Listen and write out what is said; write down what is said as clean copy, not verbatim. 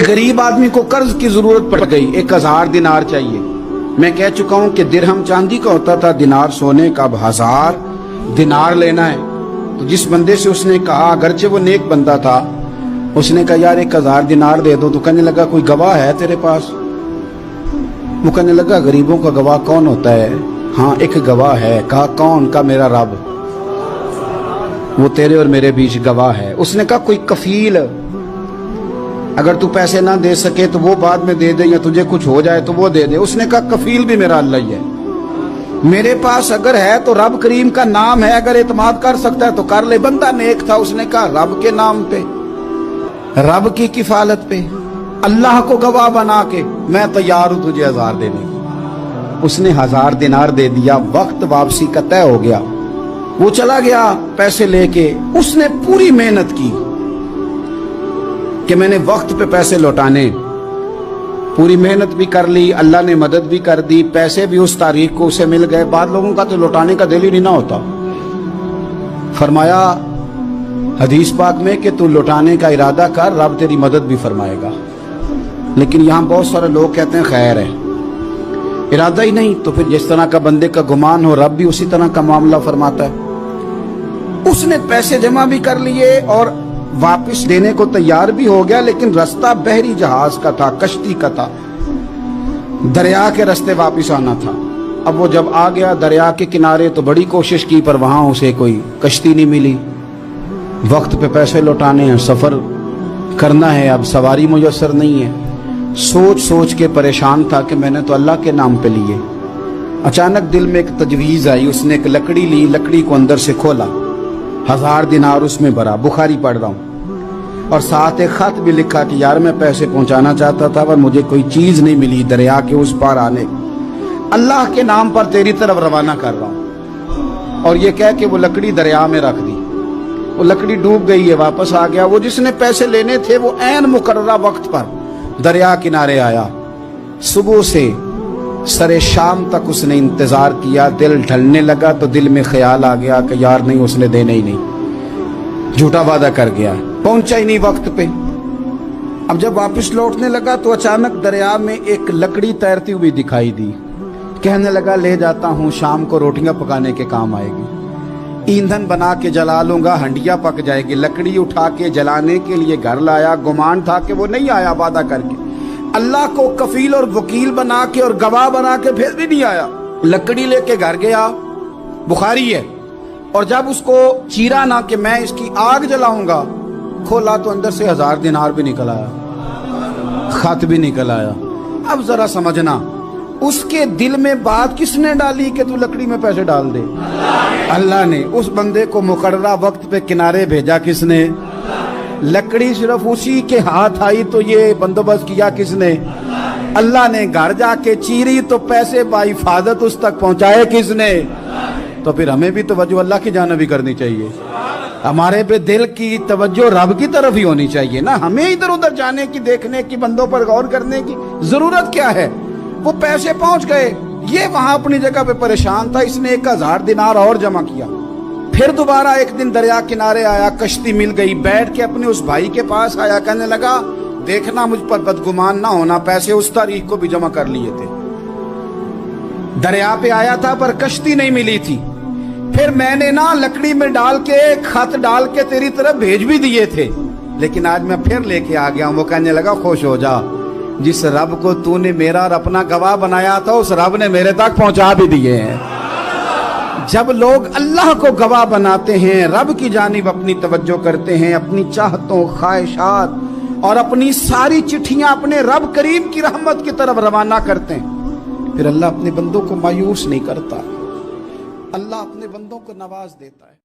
गरीब आदमी को कर्ज की जरूरत पड़ गई, 1000 दिनार चाहिए। मैं कह चुका हूं कि दिरहम चांदी का होता था, दिनार सोने का। अब 1000 दिनार लेना है। तो जिस बंदे से उसने कहा, अगरचे वो नेक बंदा था, उसने कहा यार 1000 दिनार दे दो। तो कहने लगा कोई गवाह है तेरे पास? वो कहने लगा गरीबों का गवाह कौन होता है? हाँ एक गवाह है। कहा कौन? का मेरा रब, वो तेरे और मेरे बीच गवाह है। उसने कहा कोई कफील, अगर तू पैसे ना दे सके तो वो बाद में दे दे, या तुझे कुछ हो जाए तो वो दे दे। उसने कहा कफील भी मेरा अल्लाह ही है। मेरे पास अगर है तो रब करीम का नाम है, अगर एतमाद कर सकता है तो कर ले। बंदा नेक था, उसने कहा रब के नाम पे, रब की किफालत पे, अल्लाह को गवाह बना के मैं तैयार हूं तुझे 1000 देने की। उसने 1000 दिनार दे दिया। वक्त वापसी का तय हो गया। वो चला गया पैसे लेके। उसने पूरी मेहनत की कि मैंने वक्त पे पैसे लौटाने, पूरी मेहनत भी कर ली, अल्लाह ने मदद भी कर दी, पैसे भी उस तारीख को उसे मिल गए। बाद लोगों का तो लौटाने का दिल ही नहीं ना होता। फरमाया हदीस पाक में कि तू लौटाने का इरादा कर, रब तेरी मदद भी फरमाएगा। लेकिन यहां बहुत सारे लोग कहते हैं खैर है, इरादा ही नहीं। तो फिर जिस तरह का बंदे का गुमान हो, रब भी उसी तरह का मामला फरमाता है। उसने पैसे जमा भी कर लिए और वापस देने को तैयार भी हो गया, लेकिन रास्ता बहरी जहाज का था, कश्ती का था, दरिया के रास्ते वापस आना था। अब वो जब आ गया दरिया के किनारे तो बड़ी कोशिश की, पर वहां उसे कोई कश्ती नहीं मिली। वक्त पे पैसे लौटाने हैं, सफर करना है, अब सवारी मुयस्सर नहीं है। सोच सोच के परेशान था कि मैंने तो अल्लाह के नाम पे लिए। अचानक दिल में एक तजवीज आई। उसने एक लकड़ी ली, लकड़ी को अंदर से खोला, 1000 दिनार उसमें भरा। बुखारी पढ़ रहा हूं, और साथ एक खत भी लिखा कि यार मैं पैसे पहुंचाना चाहता था पर मुझे कोई चीज नहीं मिली दरिया के उस पार आने, अल्लाह के नाम पर तेरी तरफ रवाना कर रहा हूं। और ये कह के वो लकड़ी दरिया में रख दी। वो लकड़ी डूब गई है, वापस आ गया। वो जिसने पैसे लेने थे वो ऐन मुकर्ररा वक्त पर दरिया किनारे आया। सुबह से सरे शाम तक उसने इंतजार किया। दिल ढलने लगा तो दिल में ख्याल आ गया कि यार नहीं, उसने देने ही नहीं, झूठा वादा कर गया, पहुंचा ही नहीं वक्त पे। अब जब वापस लौटने लगा तो अचानक दरिया में एक लकड़ी तैरती हुई दिखाई दी। कहने लगा ले जाता हूं, शाम को रोटियां पकाने के काम आएगी, ईंधन बना के जला लूंगा, हंडिया पक जाएगी। लकड़ी उठा के जलाने के लिए घर लाया। गुमान था कि वो नहीं आया वादा करके। अल्लाह को कफील और वकील बना के और गवाह बना के फिर भी नहीं आया। लकड़ी लेके घर गया, बुखारी है। और जब उसको चीरा ना कि मैं इसकी आग जलाऊंगा, खोला तो अंदर से 1000 दिनार भी निकल आया, खत भी निकल आया। अब जरा समझना, उसके दिल में बात किसने डाली कि तू लकड़ी में पैसे डाल दे? अल्लाह ने। उस बंदे को मुकर्ररा वक्त पे किनारे भेजा किसने? लकड़ी सिर्फ उसी के हाथ आई तो ये बंदोबस्त किया किसने? अल्लाह ने। घर जाके चीरी तो पैसे बाहिफाजत उस तक पहुंचाए किसने? तो फिर हमें भी तवज्जो अल्लाह की जानिब भी करनी चाहिए। हमारे पे दिल की तवज्जो रब की तरफ ही होनी चाहिए ना। हमें इधर उधर जाने की, देखने की, बंदों पर गौर करने की जरूरत क्या है? वो पैसे पहुंच गए, ये वहां अपनी जगह पे परेशान था। इसने 1000 दिनार और जमा किया। फिर दोबारा एक दिन दरिया किनारे आया, कश्ती मिल गई, बैठ के अपने उस भाई के पास आया। कहने लगा देखना मुझ पर बदगुमान ना होना, पैसे उस तारीख को भी जमा कर लिए थे। दरिया पे आया था पर कश्ती नहीं मिली थी। फिर मैंने ना लकड़ी में डाल के, खत डाल के तेरी तरफ भेज भी दिए थे, लेकिन आज मैं फिर लेके आ गया हूं। वो कहने लगा खुश हो जा, जिस रब को तूने मेरा और अपना गवाह बनाया था उस रब ने मेरे तक पहुंचा भी दिए हैं। जब लोग अल्लाह को गवाह बनाते हैं, रब की जानिब अपनी तवज्जो करते हैं, अपनी चाहतों, ख्वाहिशात और अपनी सारी चिट्ठियां अपने रब करीम की रहमत की तरफ रवाना करते हैं, फिर अल्लाह अपने बंदों को मायूस नहीं करता। अल्लाह अपने बंदों को नवाज देता है।